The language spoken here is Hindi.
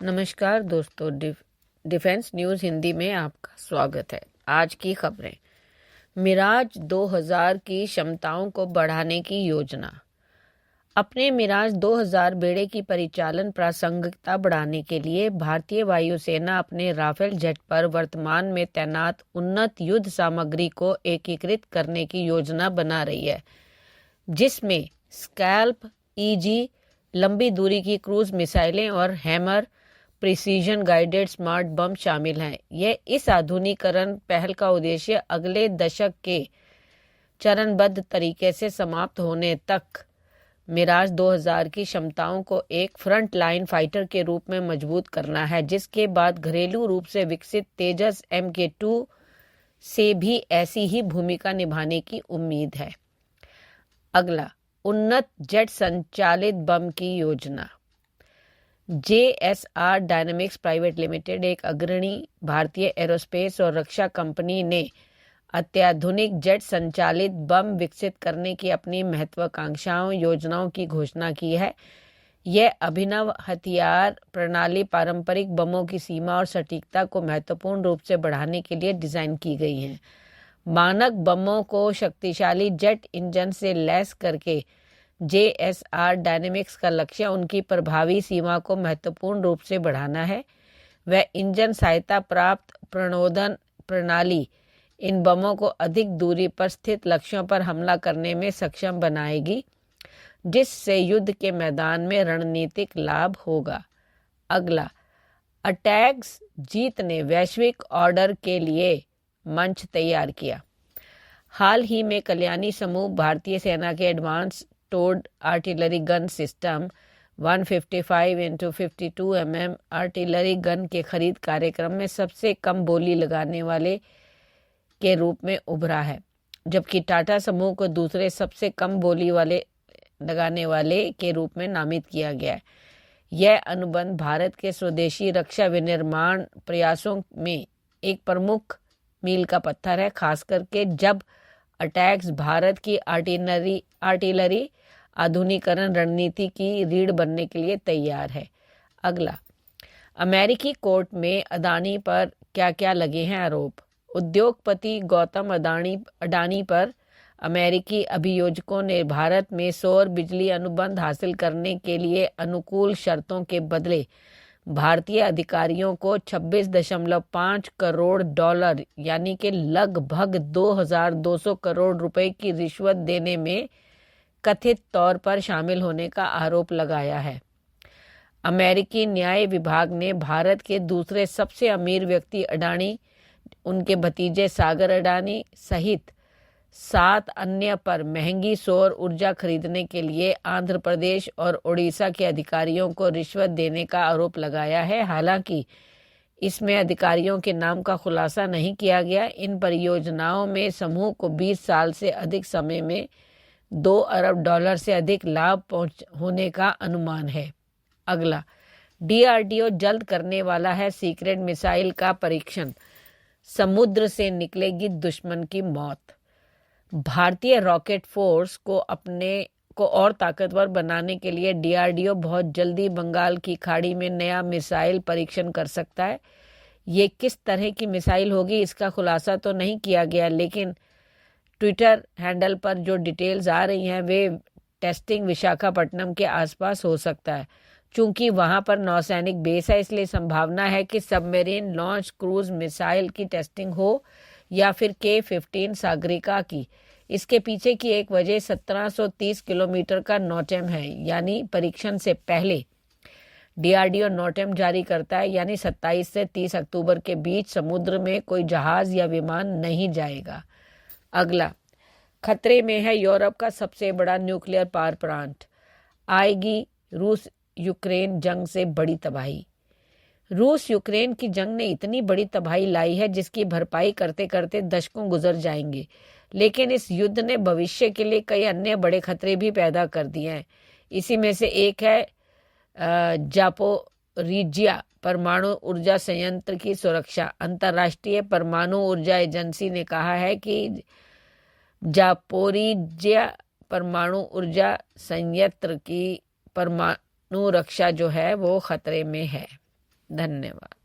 नमस्कार दोस्तों, डिफेंस न्यूज़ हिंदी में आपका स्वागत है। आज की खबरें। मिराज 2000 की क्षमताओं को बढ़ाने की योजना। अपने मिराज 2000 बेड़े की परिचालन प्रासंगिकता बढ़ाने के लिए भारतीय वायुसेना अपने राफेल जेट पर वर्तमान में तैनात उन्नत युद्ध सामग्री को एकीकृत करने की योजना बना रही है, जिसमें स्कैल्प ईजी लंबी दूरी की क्रूज मिसाइलें और हैमर प्रिसीजन गाइडेड स्मार्ट बम शामिल हैं। यह इस आधुनिकीकरण पहल का उद्देश्य अगले दशक के चरणबद्ध तरीके से समाप्त होने तक मिराज 2000 की क्षमताओं को एक फ्रंट लाइन फाइटर के रूप में मजबूत करना है, जिसके बाद घरेलू रूप से विकसित तेजस MK2 से भी ऐसी ही भूमिका निभाने की उम्मीद है। अगला, उन्नत जेट संचालित बम की योजना। JSR डायनेमिक्स प्राइवेट लिमिटेड, एक अग्रणी भारतीय एरोस्पेस और रक्षा कंपनी, ने अत्याधुनिक जेट संचालित बम विकसित करने की अपनी महत्वाकांक्षाओं योजनाओं की घोषणा की है। यह अभिनव हथियार प्रणाली पारंपरिक बमों की सीमा और सटीकता को महत्वपूर्ण रूप से बढ़ाने के लिए डिजाइन की गई है। मानक बमों को शक्तिशाली जेट इंजन से लैस करके JSR डायनेमिक्स का लक्ष्य उनकी प्रभावी सीमा को महत्वपूर्ण रूप से बढ़ाना है। वह इंजन सहायता प्राप्त प्रणोदन प्रणाली इन बमों को अधिक दूरी पर स्थित लक्ष्यों पर हमला करने में सक्षम बनाएगी, जिससे युद्ध के मैदान में रणनीतिक लाभ होगा। अगला, अटैक्स जीत ने वैश्विक ऑर्डर के लिए मंच तैयार किया। हाल ही में कल्याणी समूह भारतीय सेना के advance towed artillery gun system 155x52 mm artillery gun के खरीद कार्यक्रम में सबसे कम बोली लगाने वाले के रूप में उभरा है, जबकि टाटा समूह को दूसरे सबसे कम बोली लगाने वाले के रूप में नामित किया गया है। यह अनुबंध भारत के स्वदेशी रक्षा विनिर्माण प्रयासों में एक प्रमुख मील का पत्थर है, खास करके जब अटैक्स भारत की आर्टिलरी आधुनिकीकरण रणनीति की रीढ़ बनने के लिए तैयार है। अगला, अमेरिकी कोर्ट में अडानी पर क्या क्या लगे हैं आरोप। उद्योगपति गौतम अडानी पर अमेरिकी अभियोजकों ने भारत में सौर बिजली अनुबंध हासिल करने के लिए अनुकूल शर्तों के बदले भारतीय अधिकारियों को 26.5 करोड़ डॉलर यानी कि लगभग 2200 करोड़ रुपए की रिश्वत देने में कथित तौर पर शामिल होने का आरोप लगाया है। अमेरिकी न्याय विभाग ने भारत के दूसरे सबसे अमीर व्यक्ति अडानी, उनके भतीजे सागर अडानी सहित 7 अन्य पर महंगी सौर ऊर्जा खरीदने के लिए आंध्र प्रदेश और ओडिशा के अधिकारियों को रिश्वत देने का आरोप लगाया है। हालांकि इसमें अधिकारियों के नाम का खुलासा नहीं किया गया। इन परियोजनाओं में समूह को 20 साल से अधिक समय में 2 अरब डॉलर से अधिक लाभ होने का अनुमान है। अगला, DRDO जल्द करने वाला है सीक्रेट मिसाइल का परीक्षण, समुद्र से निकलेगी दुश्मन की मौत। भारतीय रॉकेट फोर्स को अपने को और ताकतवर बनाने के लिए DRDO बहुत जल्दी बंगाल की खाड़ी में नया मिसाइल परीक्षण कर सकता है। ये किस तरह की मिसाइल होगी इसका खुलासा तो नहीं किया गया, लेकिन ट्विटर हैंडल पर जो डिटेल्स आ रही हैं वे टेस्टिंग विशाखापट्टनम के आसपास हो सकता है। चूंकि वहां पर नौसैनिक बेस है, इसलिए संभावना है कि सबमरीन लॉन्च क्रूज मिसाइल की टेस्टिंग हो या फिर K-15 सागरिका की। इसके पीछे की एक वजह 1730 किलोमीटर का नोटेम है, यानी परीक्षण से पहले DRDO नोटेम जारी करता है, यानी 27 से 30 अक्टूबर के बीच समुद्र में कोई जहाज या विमान नहीं जाएगा। अगला, खतरे में है यूरोप का सबसे बड़ा न्यूक्लियर पावर प्लांट, आएगी रूस यूक्रेन जंग से बड़ी तबाही। रूस यूक्रेन की जंग ने इतनी बड़ी तबाही लाई है जिसकी भरपाई करते करते दशकों गुजर जाएंगे, लेकिन इस युद्ध ने भविष्य के लिए कई अन्य बड़े खतरे भी पैदा कर दिए हैं। इसी में से एक है जापोरिजिया परमाणु ऊर्जा संयंत्र की सुरक्षा। अंतर्राष्ट्रीय परमाणु ऊर्जा एजेंसी ने कहा है कि जापोरिजिया परमाणु ऊर्जा संयंत्र की परमाणु रक्षा जो है वो खतरे में है। धन्यवाद।